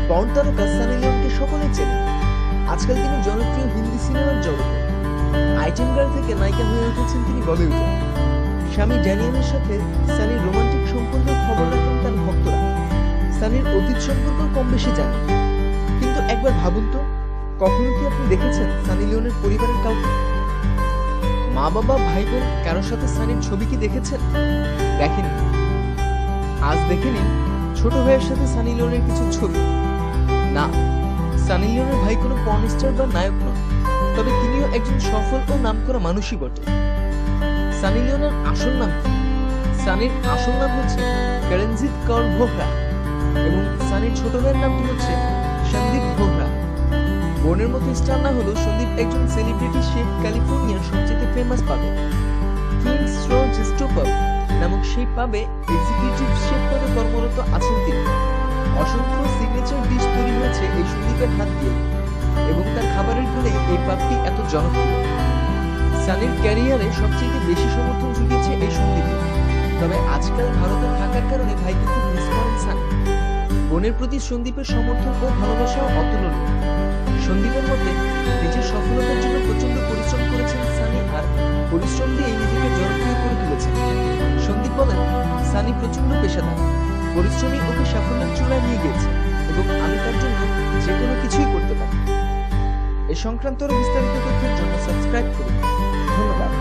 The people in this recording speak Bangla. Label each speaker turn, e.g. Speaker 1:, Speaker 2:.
Speaker 1: পর্ন তারকা সানি লিওনকে সকলেই চেনে। আজকাল তিনি জনপ্রিয় হিন্দি সিনেমার জগতে আইটেম গার্ল থেকে নায়িকা হয়ে উঠেছেন তিনি বলিউডে। স্বামী ড্যানিয়েলের সাথে সানির রোমান্টিক সম্পর্কের খবর রাখেন তার ভক্তরা। সানির অতীত সম্পর্ক কম বেশি জানেন, কিন্তু একবার ভাবুন তো, কখনো কি আপনি দেখেছেন সানি লিওনের পরিবারের কাউকে? মা বাবা ভাই বোন কারোর সাথে সানির ছবি কি দেখেছেন? দেখেননি। আজ দেখে নিন ছোট ভাইয়ের সাথে সানি লিওনের কিছু ছবি। না, সানি লিওনের ভাই কোনো পর্ন স্টার বা নায়ক নন, তবে তিনিও একজন সফল ও নামকরা মানুষই বটে। সানি লিওনের আসল নাম কি? সানির আসল নাম হচ্ছে করণজিৎ কৌর ভোহরা এবং সানির ছোট ভাইয়ের নামটি হচ্ছে সন্দীপ ভোহরা। বোনের মতো স্টার না হলেও সন্দীপ একজন সেলিব্রিটি শেফ, ক্যালিফোর্নিয়ার সবচেয়ে ফেমাস পাবে কিংস রোজ স্টোপার নামক সেই পাবে এক্সিকিউটিভ শেফ পদে কর্মরত আছেন তিনি। অসংখ্য সিগনেচার ডিশ তৈরি হয়েছে এই সন্দীপের হাত দিয়ে এবং তার খাবারের গুণে এই পাবটি এত জনপ্রিয়। সানির ক্যারিয়ারে সবচেয়ে বেশি সমর্থন জুগিয়েছে এই সন্দীপ, তবে আজকাল ভারতে থাকার কারণে ভাইকে খুব মিস করেন সানি। বোনের প্রতি সন্দীপের সমর্থন ও ভালোবাসাও অতুলনীয়। সন্দীপের মতে নিজের সফলতার জন্য প্রচন্ড পরিশ্রম করেছেন সানি, আর পরিশ্রম দিয়ে নিজেকে জনপ্রিয় করে তুলেছেন। সন্দীপ বলেন, সানি প্রচন্ড পেশাদার, পরিশ্রমী ওকে সাফল্যের চূড়ায় নিয়ে গিয়েছে এবং আমি তার জন্য যে কোনো কিছুই করতে পারি। এ সংক্রান্ত বিস্তারিত তথ্যের জন্য সাবস্ক্রাইব করুন। ধন্যবাদ।